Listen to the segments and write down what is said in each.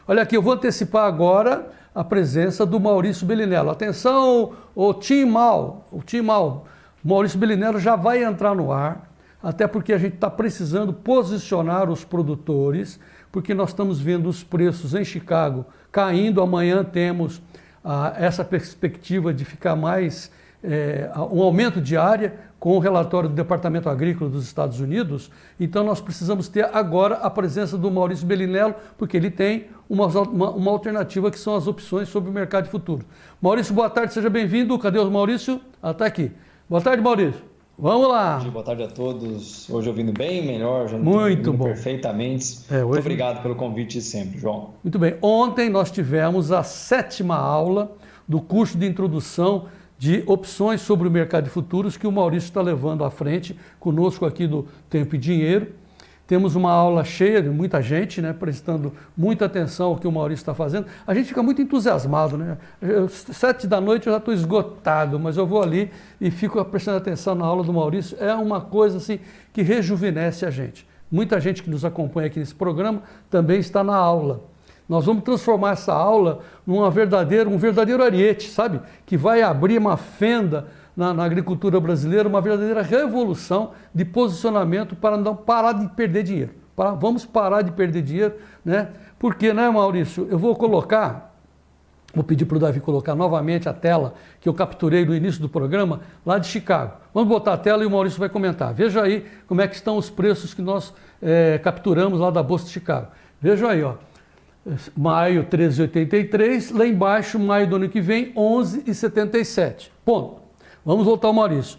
Olha aqui, eu vou antecipar agora a presença do Maurício Bellinello. Atenção, o Tim Mal. O Maurício Bellinello já vai entrar no ar, até porque a gente está precisando posicionar os produtores, porque nós estamos vendo os preços em Chicago caindo. Amanhã temos essa perspectiva de ficar mais, um aumento de área com o relatório do Departamento Agrícola dos Estados Unidos. Então nós precisamos ter agora a presença do Maurício Bellinello, porque ele tem uma alternativa que são as opções sobre o mercado de futuro. Maurício, boa tarde, seja bem-vindo. Cadê o Maurício? Está aqui. Boa tarde, Maurício. Vamos lá. Boa tarde a todos. Hoje ouvindo bem melhor, já muito bom, perfeitamente. Muito obrigado pelo convite sempre, João. Muito bem. Ontem nós tivemos a 7ª aula do curso de introdução de opções sobre o mercado de futuros que o Maurício está levando à frente conosco aqui do Tempo e Dinheiro. Temos uma aula cheia de muita gente, né, prestando muita atenção ao que o Maurício está fazendo. A gente fica muito entusiasmado, né? 7 da noite eu já estou esgotado, mas eu vou ali e fico prestando atenção na aula do Maurício. É uma coisa assim que rejuvenesce a gente. Muita gente que nos acompanha aqui nesse programa também está na aula. Nós vamos transformar essa aula num verdadeiro ariete, sabe? Que vai abrir uma fenda na agricultura brasileira, uma verdadeira revolução de posicionamento para não parar de perder dinheiro. Vamos parar de perder dinheiro, né? Porque, né, Maurício, eu vou pedir para o Davi colocar novamente a tela que eu capturei no início do programa, lá de Chicago. Vamos botar a tela e o Maurício vai comentar. Veja aí como é que estão os preços que nós capturamos lá da Bolsa de Chicago. Veja aí, ó. Maio 13,83, lá embaixo, maio do ano que vem, 11,77. Ponto. Vamos voltar ao Maurício.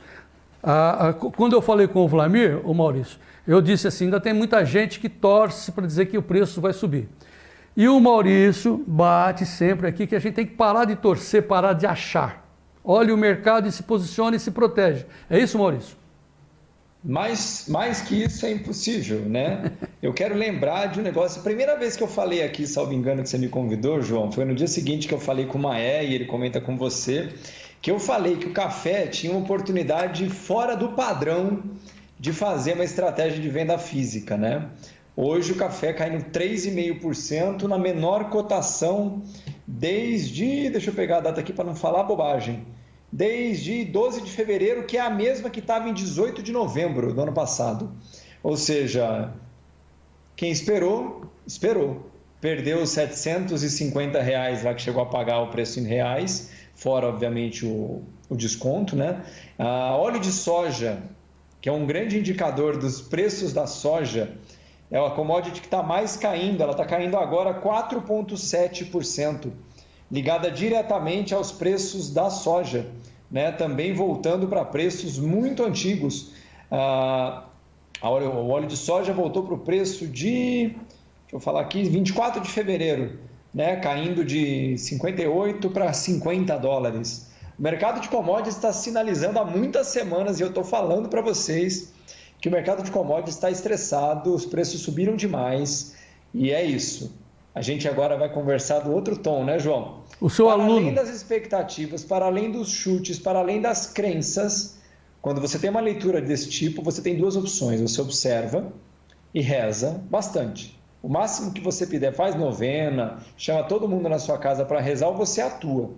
Quando eu falei com o Vlamir, o Maurício, eu disse assim, ainda tem muita gente que torce para dizer que o preço vai subir. E o Maurício bate sempre aqui que a gente tem que parar de torcer, parar de achar. Olha o mercado e se posiciona e se protege. É isso, Maurício? Mais que isso é impossível, né? Eu quero lembrar de um negócio. A primeira vez que eu falei aqui, salvo engano, que você me convidou, João, foi no dia seguinte que eu falei com o Maé e ele comenta com você, que eu falei que o café tinha uma oportunidade fora do padrão de fazer uma estratégia de venda física, né? Hoje o café caindo 3,5% na menor cotação desde, deixa eu pegar a data aqui para não falar bobagem, desde 12 de fevereiro, que é a mesma que estava em 18 de novembro do ano passado. Ou seja, quem esperou, esperou. Perdeu os R$750 lá que chegou a pagar o preço em reais, fora, obviamente, o desconto, né? Óleo de soja, que é um grande indicador dos preços da soja, é a commodity que está mais caindo, ela está caindo agora 4,7%, ligada diretamente aos preços da soja, né? Também voltando para preços muito antigos. O óleo de soja voltou para o preço de, deixa eu falar aqui, 24 de fevereiro, né? Caindo de 58 para 50 dólares. O mercado de commodities está sinalizando há muitas semanas, e eu estou falando para vocês, que o mercado de commodities está estressado, os preços subiram demais, e é isso. A gente agora vai conversar do outro tom, né, João? O seu para aluno... além das expectativas, para além dos chutes, para além das crenças, quando você tem uma leitura desse tipo, você tem duas opções. Você observa e reza bastante. O máximo que você puder, faz novena, chama todo mundo na sua casa para rezar, ou você atua.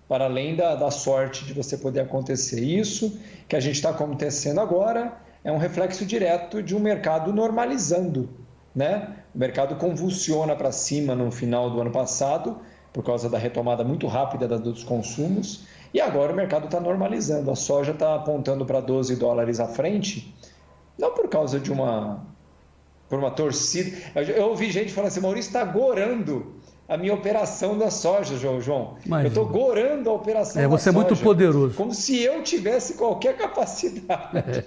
Para além da sorte de você poder acontecer. Isso que a gente está acontecendo agora é um reflexo direto de um mercado normalizando, né? O mercado convulsiona para cima no final do ano passado, por causa da retomada muito rápida dos consumos, e agora o mercado está normalizando. A soja está apontando para 12 dólares à frente, não por causa de uma torcida. Eu ouvi gente falando assim, Maurício está gorando a minha operação da soja, João. Imagina. Eu estou gorando a operação da soja. Você é muito poderoso. Como se eu tivesse qualquer capacidade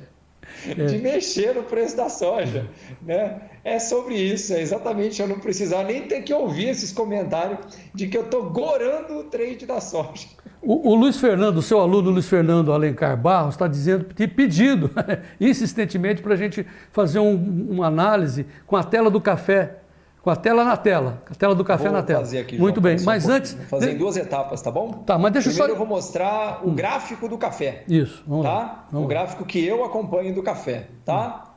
de mexer no preço da soja, né? É sobre isso, é exatamente, eu não precisava nem ter que ouvir esses comentários de que eu estou gorando o trade da soja. O Luiz Fernando, o seu aluno Luiz Fernando Alencar Barros, está pedindo insistentemente para a gente fazer uma análise com a tela do café, com a tela na tela, a tela do café na tela. Vou fazer aqui, muito João, bem, mas antes... Vou fazer em duas etapas, tá bom? Tá, mas deixa Primeiro eu vou mostrar o gráfico do café. Isso, vamos tá? lá. Vamos o gráfico que eu acompanho do café, tá?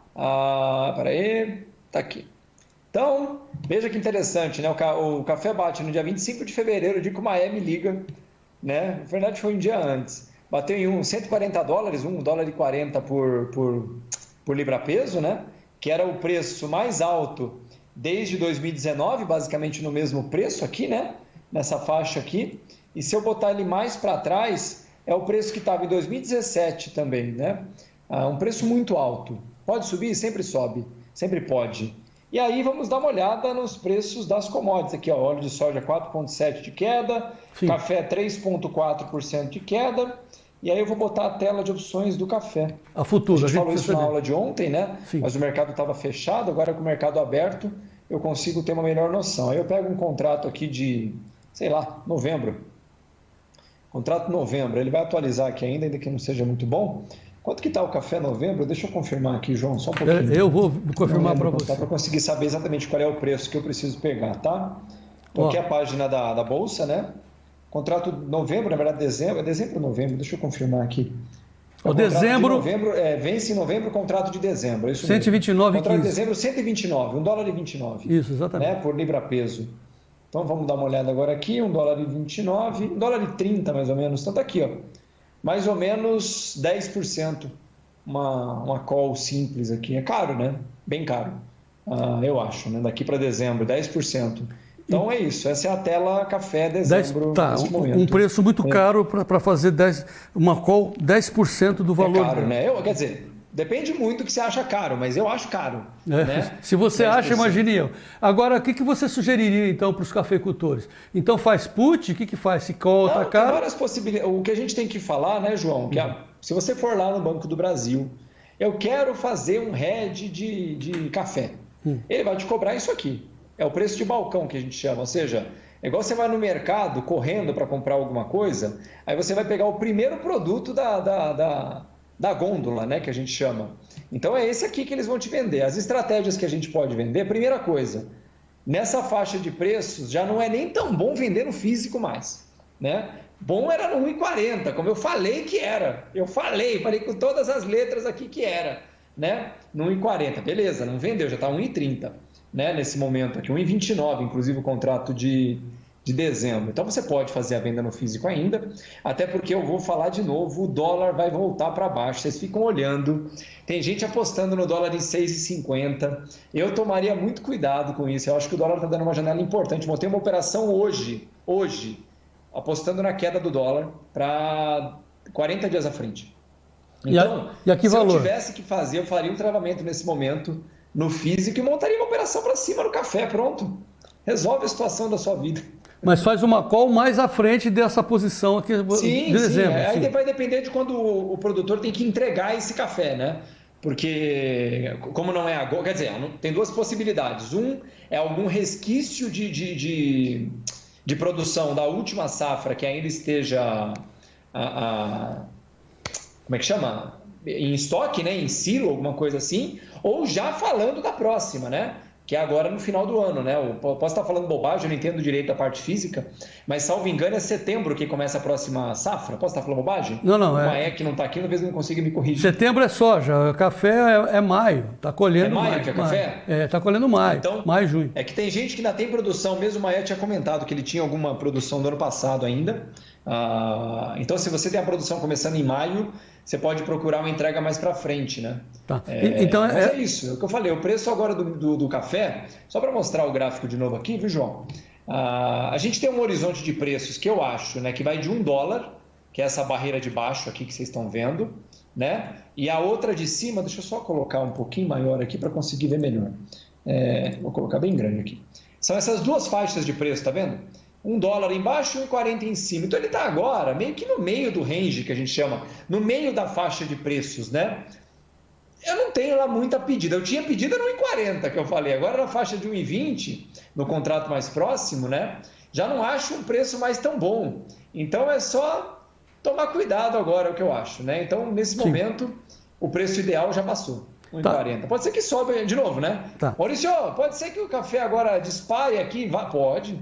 Peraí, tá aqui. Então, veja que interessante, né? O café bate no dia 25 de fevereiro, o dia que o Maé me liga, né? Na verdade, foi um dia antes. Bateu em $140, $1,40 por libra-peso, né? Que era o preço mais alto desde 2019, basicamente no mesmo preço aqui, né? Nessa faixa aqui. E se eu botar ele mais para trás, é o preço que estava em 2017 também, né? Um preço muito alto. Pode subir? Sempre sobe, sempre pode. E aí vamos dar uma olhada nos preços das commodities aqui, ó, óleo de soja 4,7% de queda, sim, café 3,4% de queda, e aí eu vou botar a tela de opções do café. A Futura. A gente falou isso na aula de ontem, né? Sim. Mas o mercado estava fechado, agora com o mercado aberto eu consigo ter uma melhor noção. Aí eu pego um contrato aqui de, sei lá, novembro. Contrato novembro, ele vai atualizar aqui ainda que não seja muito bom. Quanto que está o café novembro? Deixa eu confirmar aqui, João, só um pouquinho. Eu vou confirmar para você. Para conseguir saber exatamente qual é o preço que eu preciso pegar, tá? Então, aqui é a página da Bolsa, né? Contrato novembro, na verdade dezembro, é dezembro ou novembro? Deixa eu confirmar aqui. O dezembro... De novembro, vence em novembro o contrato de dezembro, é isso 129,15. Contrato de dezembro, 129, $1,29. Isso, exatamente. Né? Por libra-peso. Então, vamos dar uma olhada agora aqui, $1,29, $1,30 mais ou menos. Então, tá aqui, ó. Mais ou menos 10%, uma call simples aqui. É caro, né? Bem caro, eu acho, né? Daqui para dezembro, 10%. Então é isso, essa é a tela café dezembro neste momento. Um preço muito caro para fazer uma call 10% do valor. É caro, né? Quer dizer, depende muito do que você acha caro, mas eu acho caro. Né? Se você 10%. Acha, imagine eu. Agora, o que você sugeriria, então, para os cafeicultores? Então, faz put? O que faz? Se call está caro? Tem várias possibilidades. O que a gente tem que falar, né, João? Que se você for lá no Banco do Brasil, eu quero fazer um hedge de café. Ele vai te cobrar isso aqui. É o preço de balcão que a gente chama. Ou seja, é igual você vai no mercado correndo para comprar alguma coisa, aí você vai pegar o primeiro produto da gôndola, né, que a gente chama. Então é esse aqui que eles vão te vender. As estratégias que a gente pode vender, primeira coisa, nessa faixa de preços já não é nem tão bom vender no físico mais, né? Bom era no 1,40, como eu falei que era. Eu falei com todas as letras aqui que era, né? No 1,40, beleza, não vendeu, já está 1,30, né? Nesse momento aqui, 1,29, inclusive o contrato de dezembro. Então você pode fazer a venda no físico ainda, até porque eu vou falar de novo, o dólar vai voltar para baixo. Vocês ficam olhando, tem gente apostando no dólar em 6,50. Eu tomaria muito cuidado com isso. Eu acho que o dólar está dando uma janela importante. Montei uma operação hoje, apostando na queda do dólar para 40 dias à frente. Então, e a que valor? Eu tivesse que fazer, eu faria um travamento nesse momento no físico e montaria uma operação para cima no café, pronto. Resolve a situação da sua vida. Mas faz uma call mais à frente dessa posição aqui de dezembro. Aí vai depender de quando o produtor tem que entregar esse café, né? Porque como não é agora, quer dizer, tem duas possibilidades. Um é algum resquício de produção da última safra que ainda esteja como é que chama? Em estoque, né? Em silo, alguma coisa assim, ou já falando da próxima, né? Que é agora no final do ano, né? Eu posso estar falando bobagem, eu não entendo direito a parte física, mas salvo engano é setembro que começa a próxima safra. Posso estar falando bobagem? Não. Uma que não está aqui, talvez não consiga me corrigir. Setembro é soja, café é maio, está colhendo maio. É maio que é café? Está colhendo maio, então, maio, junho. É que tem gente que ainda tem produção, mesmo o Maé tinha comentado que ele tinha alguma produção do ano passado ainda. Então, se você tem a produção começando em maio, você pode procurar uma entrega mais para frente, né? Tá. Mas é isso, é o que eu falei. O preço agora do café, só para mostrar o gráfico de novo aqui, viu, João? A gente tem um horizonte de preços que eu acho, né, que vai de $1, que é essa barreira de baixo aqui que vocês estão vendo, né? E a outra de cima, deixa eu só colocar um pouquinho maior aqui para conseguir ver melhor. Vou colocar bem grande aqui. São essas duas faixas de preço, tá vendo? $1 embaixo e 1,40 em cima. Então ele está agora meio que no meio do range, que a gente chama, no meio da faixa de preços, né? Eu não tenho lá muita pedida. Eu tinha pedida no 1,40 que eu falei. Agora na faixa de 1,20, no contrato mais próximo, né? Já não acho um preço mais tão bom. Então é só tomar cuidado agora, é o que eu acho, né? Então nesse momento o preço ideal já passou. 1,40. Tá. Pode ser que sobe de novo, né? Tá. Maurício, pode ser que o café agora dispare aqui? Pode.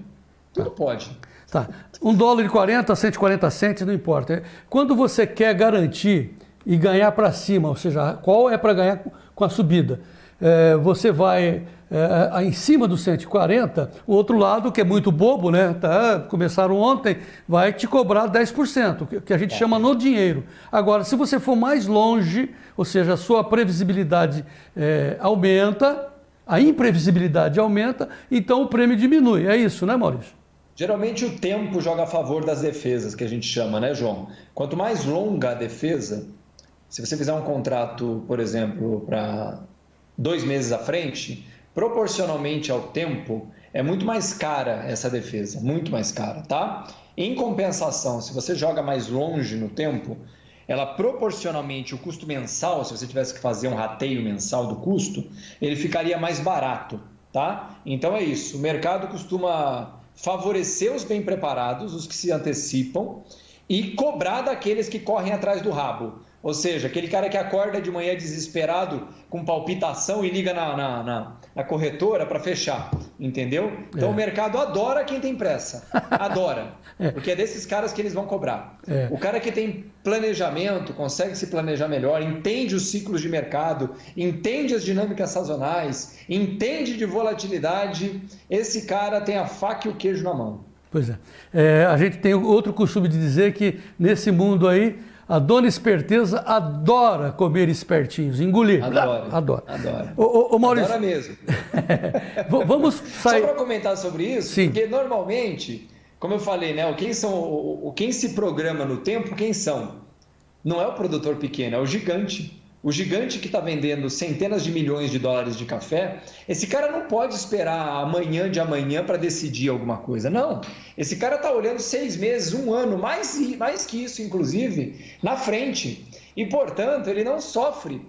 Tudo pode. Tá. $1,40, 140 centes, não importa. Quando você quer garantir e ganhar para cima, ou seja, qual é para ganhar com a subida? Você vai em cima do 140, o outro lado, que é muito bobo, né? Começaram ontem, vai te cobrar 10%, que a gente chama no dinheiro. Agora, se você for mais longe, ou seja, a sua previsibilidade aumenta, a imprevisibilidade aumenta, então o prêmio diminui. É isso, né, Maurício? Geralmente o tempo joga a favor das defesas, que a gente chama, né, João? Quanto mais longa a defesa, se você fizer um contrato, por exemplo, para 2 meses à frente, proporcionalmente ao tempo, é muito mais cara essa defesa, muito mais cara, tá? Em compensação, se você joga mais longe no tempo, ela proporcionalmente, o custo mensal, se você tivesse que fazer um rateio mensal do custo, ele ficaria mais barato, tá? Então é isso, o mercado costuma favorecer os bem preparados, os que se antecipam, e cobrar daqueles que correm atrás do rabo. Ou seja, aquele cara que acorda de manhã desesperado, com palpitação e liga na corretora para fechar, entendeu? Então o mercado adora quem tem pressa, adora, porque é desses caras que eles vão cobrar. O cara que tem planejamento, consegue se planejar melhor, entende os ciclos de mercado, entende as dinâmicas sazonais, entende de volatilidade, esse cara tem a faca e o queijo na mão. Pois é. A gente tem outro costume de dizer que nesse mundo aí, a dona esperteza adora comer espertinhos, engolir. Adora. Ô, Maurício, adora mesmo. Vamos sair... Só para comentar sobre isso, Sim. Porque normalmente, como eu falei, né, quem se programa no tempo, quem são? Não é o produtor pequeno, é o gigante. O gigante que está vendendo centenas de milhões de dólares de café, esse cara não pode esperar amanhã de amanhã para decidir alguma coisa. Não, esse cara está olhando 6 meses, 1 ano, mais que isso, inclusive, na frente. E, portanto, ele não sofre.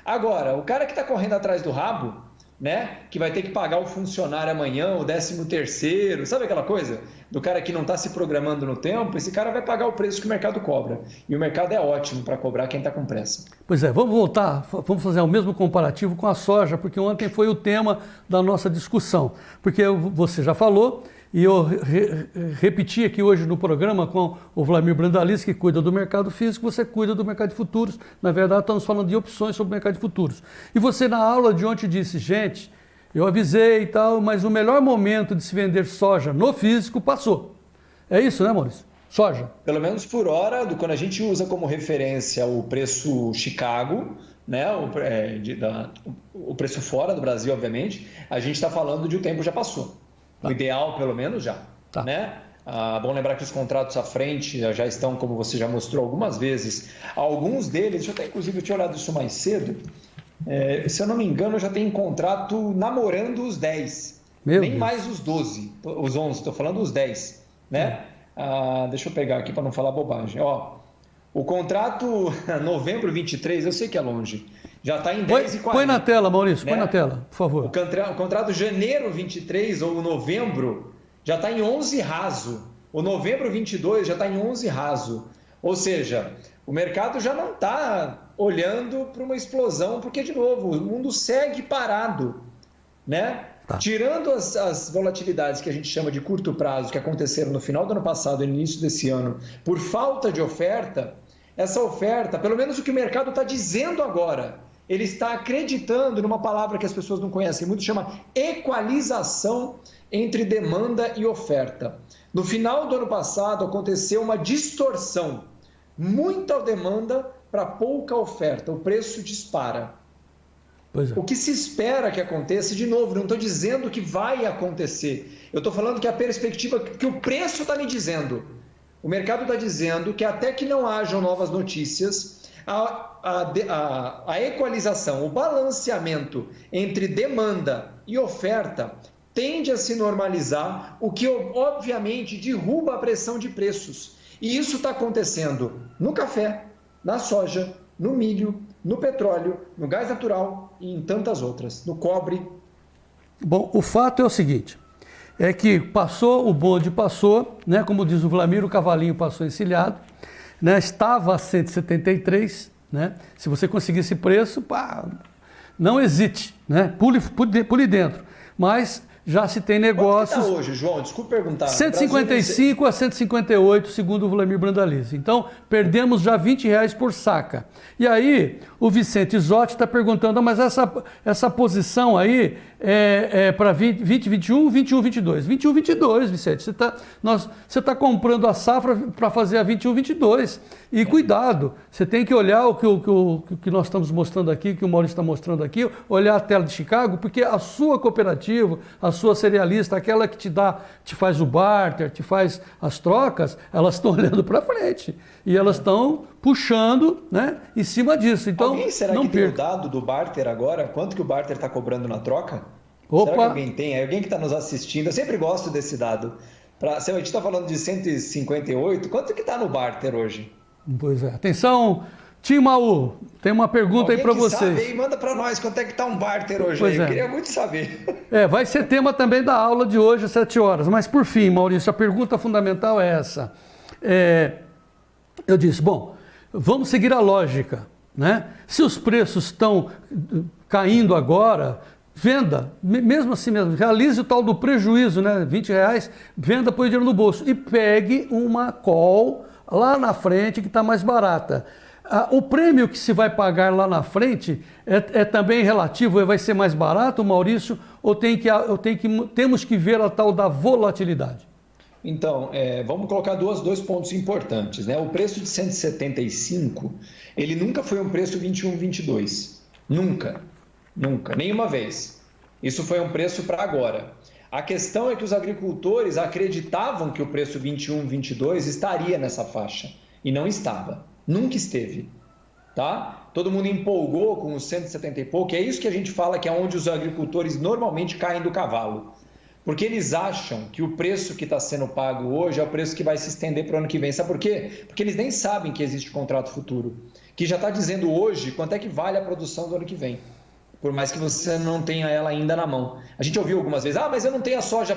Agora, o cara que está correndo atrás do rabo, né, que vai ter que pagar o funcionário amanhã, o 13º, sabe aquela coisa? Do cara que não está se programando no tempo, esse cara vai pagar o preço que o mercado cobra. E o mercado é ótimo para cobrar quem está com pressa. Pois é, vamos voltar, vamos fazer o mesmo comparativo com a soja, porque ontem foi o tema da nossa discussão. Porque você já falou, e eu repeti aqui hoje no programa com o Vlamir Brandalis, que cuida do mercado físico, você cuida do mercado de futuros. Na verdade, estamos falando de opções sobre o mercado de futuros. E você, na aula de ontem, disse, gente, eu avisei e tal, mas o melhor momento de se vender soja no físico passou. É isso, né, Maurício? Soja. Pelo menos por hora, quando a gente usa como referência o preço Chicago, né, o preço fora do Brasil, obviamente, a gente está falando de o tempo já passou. O ideal, pelo menos, já. Tá. Né? Bom lembrar que os contratos à frente já estão, como você já mostrou algumas vezes. Alguns deles, eu até inclusive eu tinha olhado isso mais cedo, se eu não me engano, já tem contrato namorando os 10. Nem Deus. Mais os 12, os 11, estou falando os 10. Né? Deixa eu pegar aqui para não falar bobagem. O contrato novembro 23, eu sei que é longe, já está em 10,40. Põe na tela, Maurício, né? Põe na tela, por favor. O contrato janeiro 23 ou novembro já está em 11 raso. O novembro 22 já está em 11 raso. Ou seja, o mercado já não está olhando para uma explosão, porque, de novo, o mundo segue parado, né? Tá. Tirando as volatilidades que a gente chama de curto prazo, que aconteceram no final do ano passado e no início desse ano, por falta de oferta, essa oferta, pelo menos o que o mercado está dizendo agora, ele está acreditando numa palavra que as pessoas não conhecem muito, chama equalização entre demanda e oferta. No final do ano passado aconteceu uma distorção, muita demanda para pouca oferta, o preço dispara. Pois é. O que se espera que aconteça, de novo, não estou dizendo que vai acontecer, eu estou falando que a perspectiva que o preço está me dizendo, o mercado está dizendo que até que não hajam novas notícias, a equalização, o balanceamento entre demanda e oferta tende a se normalizar, o que obviamente derruba a pressão de preços. E isso está acontecendo no café, na soja, no milho, no petróleo, no gás natural e em tantas outras, no cobre. Bom, o fato é o seguinte, é que passou, o bonde passou, né, como diz o Vlamir, o cavalinho passou encilhado, né, estava a 173, né, se você conseguir esse preço, não hesite, né, pule dentro, mas já se tem Quanto negócios... que está hoje, João? Desculpa perguntar. 155 a 158, segundo o Vladimir Brandalize. Então, perdemos já R$20 por saca. E aí, o Vicente Isotti está perguntando, mas essa posição aí é para 2021, 21, 22. 21, 22, Vicente. Você tá comprando a safra para fazer a 21, 22. E cuidado, você tem que olhar o que nós estamos mostrando aqui, que o Maurício está mostrando aqui, olhar a tela de Chicago, porque a sua cooperativa, a sua cerealista, aquela que te faz o barter, te faz as trocas, elas estão olhando para frente. E elas estão puxando, né, em cima disso. Então, alguém será não que tem o perca. dado do barter agora? Quanto que o barter está cobrando na troca? Opa. Será que alguém tem? Alguém que está nos assistindo? Eu sempre gosto desse dado. Se a gente está falando de 158, quanto que está no barter hoje? Pois é. Atenção, Tim Maú, tem uma pergunta aí para vocês. Sabe aí, manda para nós quanto é que está um barter hoje. Pois aí. é. Eu queria muito saber. Vai ser tema também da aula de hoje às 7 horas. Mas por fim, Maurício, a pergunta fundamental é essa. Eu disse, bom, vamos seguir a lógica, né? Se os preços estão caindo agora, venda, mesmo assim mesmo, realize o tal do prejuízo, né? R$20, venda, põe o dinheiro no bolso e pegue uma call lá na frente que está mais barata. O prêmio que se vai pagar lá na frente é também relativo, vai ser mais barato, Maurício, ou temos que ver a tal da volatilidade? Então, vamos colocar dois pontos importantes, né? O preço de 175, ele nunca foi um preço 21, 22. Nunca, nenhuma vez. Isso foi um preço para agora. A questão é que os agricultores acreditavam que o preço 21, 22 estaria nessa faixa e não estava, nunca esteve, tá? Todo mundo empolgou com os 170 e pouco, é isso que a gente fala que é onde os agricultores normalmente caem do cavalo, porque eles acham que o preço que está sendo pago hoje é o preço que vai se estender para o ano que vem. Sabe por quê? Porque eles nem sabem que existe contrato futuro, que já está dizendo hoje quanto é que vale a produção do ano que vem. Por mais que você não tenha ela ainda na mão. A gente ouviu algumas vezes, mas eu não tenho a soja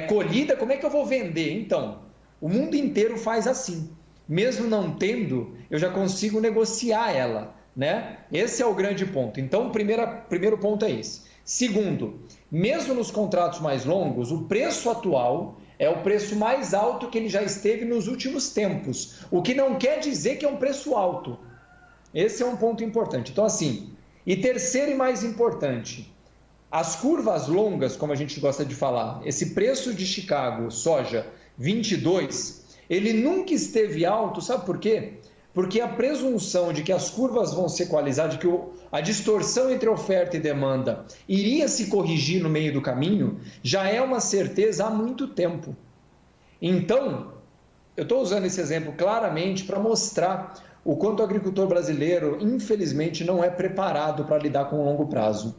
colhida, como é que eu vou vender? Então, o mundo inteiro faz assim. Mesmo não tendo, eu já consigo negociar ela, né? Esse é o grande ponto. Então, o primeiro ponto é esse. Segundo, mesmo nos contratos mais longos, o preço atual é o preço mais alto que ele já esteve nos últimos tempos, o que não quer dizer que é um preço alto. Esse é um ponto importante. Então, assim... E terceiro e mais importante, as curvas longas, como a gente gosta de falar, esse preço de Chicago, soja 22, ele nunca esteve alto, sabe por quê? Porque a presunção de que as curvas vão se equalizar, de que a distorção entre oferta e demanda iria se corrigir no meio do caminho, já é uma certeza há muito tempo. Então, eu estou usando esse exemplo claramente para mostrar o quanto o agricultor brasileiro, infelizmente, não é preparado para lidar com o longo prazo.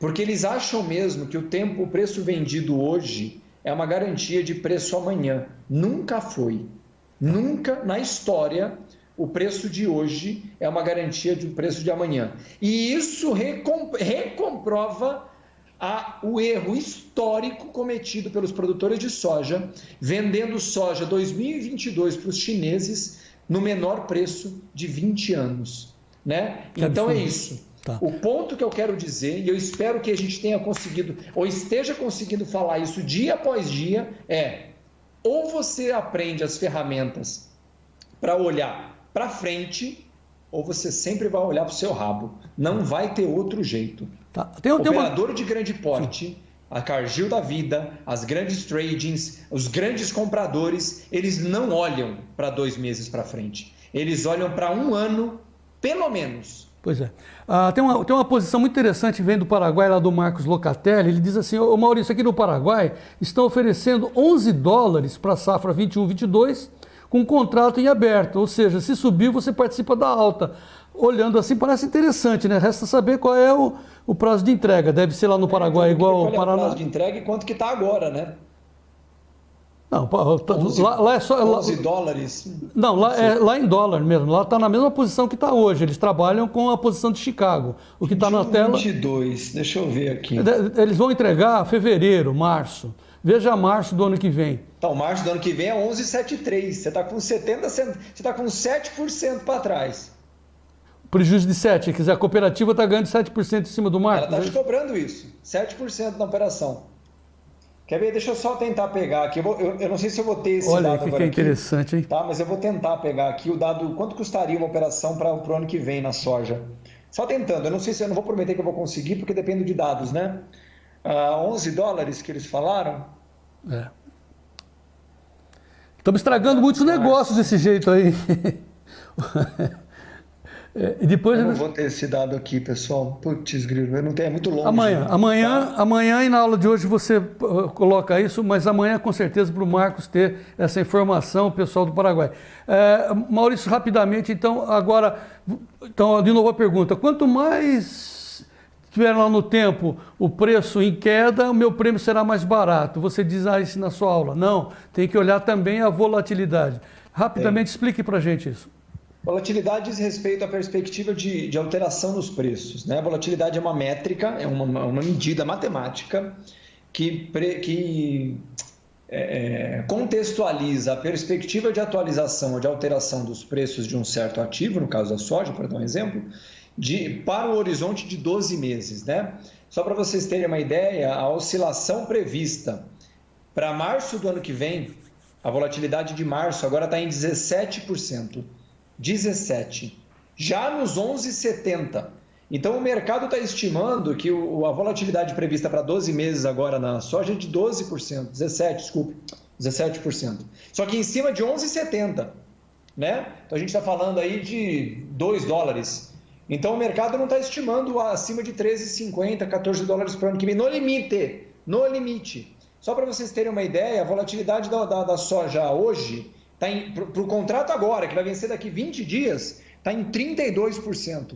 Porque eles acham mesmo que o preço vendido hoje é uma garantia de preço amanhã. Nunca foi. Nunca na história o preço de hoje é uma garantia de um preço de amanhã. E isso recomprova o erro histórico cometido pelos produtores de soja, vendendo soja 2022 para os chineses no menor preço de 20 anos, né? Então é isso. Tá. O ponto que eu quero dizer, e eu espero que a gente tenha conseguido, ou esteja conseguindo falar isso dia após dia, ou você aprende as ferramentas para olhar para frente, ou você sempre vai olhar para o seu rabo. Não vai ter outro jeito. Tá. Operador de grande porte, a Cargill da vida, as grandes tradings, os grandes compradores, eles não olham para 2 meses para frente. Eles olham para 1 ano, pelo menos. Pois é. Tem uma posição muito interessante, vem do Paraguai, lá do Marcos Locatelli. Ele diz assim, ô Maurício, aqui no Paraguai estão oferecendo $11 para a safra 21-22 com contrato em aberto. Ou seja, se subir, você participa da alta. Olhando assim, parece interessante, né? Resta saber qual é o prazo de entrega. Deve ser lá no Paraguai igual ao Paraná. O prazo de entrega e quanto que está agora, né? Não, lá é só... $11? Não, lá em dólar mesmo. Lá está na mesma posição que está hoje. Eles trabalham com a posição de Chicago. O que está na tela... 22, deixa eu ver aqui. Eles vão entregar fevereiro, março. Veja março do ano que vem. Então, março do ano que vem é 11,73. Você está com 70, você está com 7% para trás. Prejuízo de 7%, quer dizer, a cooperativa está ganhando 7% em cima do marco. Ela está te cobrando isso, 7% na operação. Quer ver? Deixa eu só tentar pegar aqui. Eu não sei se eu vou ter esse Olha aí, dado que agora é aqui, interessante, hein? tá? Mas eu vou tentar pegar aqui o dado, quanto custaria uma operação para o ano que vem na soja. Só tentando, eu não sei se eu não vou prometer que eu vou conseguir, porque depende de dados, né? $11 que eles falaram. É. Estamos estragando muitos negócios desse jeito aí. E depois Eu não vou ter esse dado aqui, pessoal. Putz, grilo, eu não tenho, é muito longe. Amanhã e na aula de hoje você coloca isso, mas amanhã com certeza para o Marcos ter essa informação, o pessoal do Paraguai. Maurício, rapidamente, então, agora, de novo a pergunta, quanto mais tiver lá no tempo o preço em queda, o meu prêmio será mais barato. Você diz isso na sua aula. Não, tem que olhar também a volatilidade. Rapidamente explique para a gente isso. Volatilidade diz respeito à perspectiva de alteração nos preços, né? A volatilidade é uma métrica, é uma medida matemática que contextualiza a perspectiva de atualização ou de alteração dos preços de um certo ativo, no caso da soja, para dar um exemplo, para o horizonte de 12 meses, né? Só para vocês terem uma ideia, a oscilação prevista para março do ano que vem, a volatilidade de março agora está em 17%. 17, já nos 11,70. Então o mercado está estimando que a volatilidade prevista para 12 meses agora na soja é de 12%, 17%. Só que em cima de 11,70, né? Então a gente está falando aí de $2. Então o mercado não está estimando acima de 13,50, $14 por ano que vem, no limite. Só para vocês terem uma ideia, a volatilidade da soja hoje para o contrato agora, que vai vencer daqui 20 dias, está em 32%.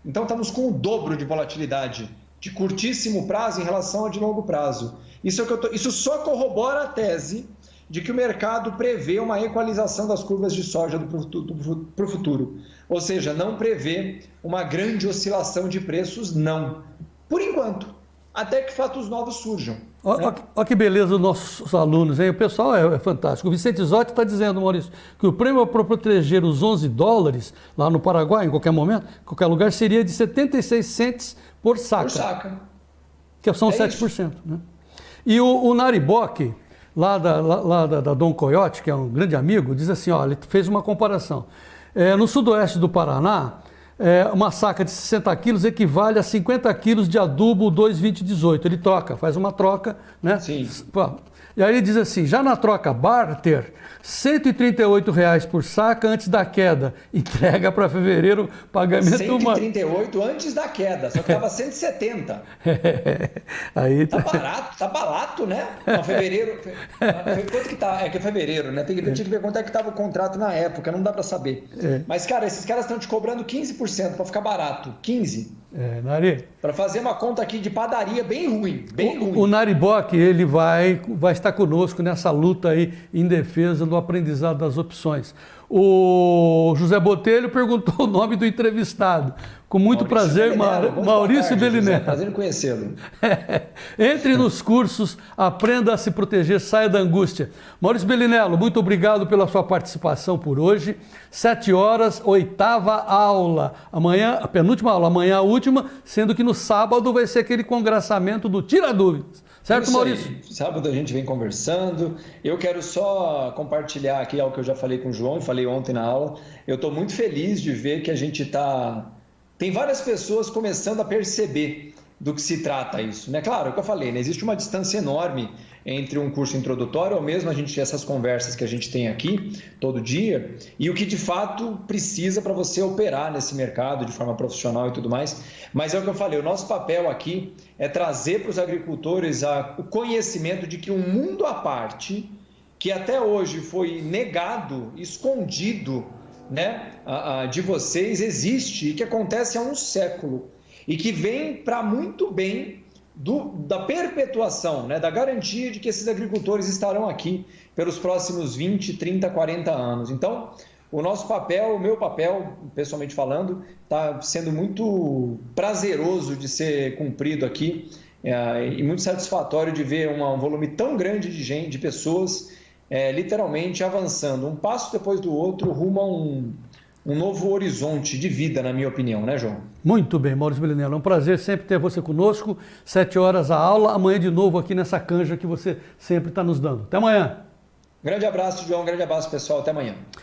Então, estamos com o dobro de volatilidade de curtíssimo prazo em relação a de longo prazo. Isso só corrobora a tese de que o mercado prevê uma equalização das curvas de soja para o futuro. Ou seja, não prevê uma grande oscilação de preços, não. Por enquanto, até que fatos novos surjam. Olha que beleza dos nossos alunos, hein? O pessoal é fantástico. O Vicente Zotti está dizendo, Maurício, que o prêmio para proteger os $11 lá no Paraguai, em qualquer momento, em qualquer lugar, seria de 76 cents por saca. Por saca. Que são 7%. Né? E o Nariboc, lá da Dom Coyote, que é um grande amigo, diz assim, olha, ele fez uma comparação. No sudoeste do Paraná, uma saca de 60 quilos equivale a 50 quilos de adubo 2,2018. Ele faz uma troca, né? Sim. E aí ele diz assim, já na troca barter, R$ 138 por saca antes da queda. Entrega para fevereiro, pagamento... 138 antes da queda, só que estava 170. Aí tá barato, né? Não, fevereiro... Quanto que tá? É que é fevereiro, né? Tinha que ver quanto é que estava o contrato na época, não dá para saber. Mas, cara, esses caras estão te cobrando 15% para ficar barato. 15%. Nari. Para fazer uma conta aqui de padaria bem ruim, O Nariboc, ele vai estar conosco nessa luta aí em defesa do aprendizado das opções. O José Botelho perguntou o nome do entrevistado. Com muito prazer, Maurício Belinello. Prazer em conhecê-lo. Entre nos cursos, aprenda a se proteger, saia da angústia. Maurício Belinello, muito obrigado pela sua participação por hoje. 7 horas, 8ª aula. Amanhã, a penúltima aula, amanhã a última, sendo que no sábado vai ser aquele congressamento do Tira Dúvidas. Certo, Maurício? Sábado a gente vem conversando. Eu quero só compartilhar aqui algo que eu já falei com o João e falei ontem na aula. Eu estou muito feliz de ver que a gente está... Tem várias pessoas começando a perceber do que se trata isso, né? Claro, é o que eu falei, né? Existe uma distância enorme entre um curso introdutório, ou mesmo a gente essas conversas que a gente tem aqui todo dia, e o que de fato precisa para você operar nesse mercado de forma profissional e tudo mais. Mas é o que eu falei, o nosso papel aqui é trazer para os agricultores o conhecimento de que um mundo à parte, que até hoje foi negado, escondido, né, de vocês, existe e que acontece há um século e que vem para muito bem da perpetuação, né, da garantia de que esses agricultores estarão aqui pelos próximos 20, 30, 40 anos. Então, o nosso papel, o meu papel, pessoalmente falando, está sendo muito prazeroso de ser cumprido aqui e muito satisfatório de ver um volume tão grande de gente, de pessoas, literalmente avançando um passo depois do outro rumo um novo horizonte de vida, na minha opinião, né, João? Muito bem, Maurício Belinello. É um prazer sempre ter você conosco. 7 horas a aula, amanhã de novo aqui nessa canja que você sempre está nos dando. Até amanhã. Grande abraço, João. Grande abraço, pessoal. Até amanhã.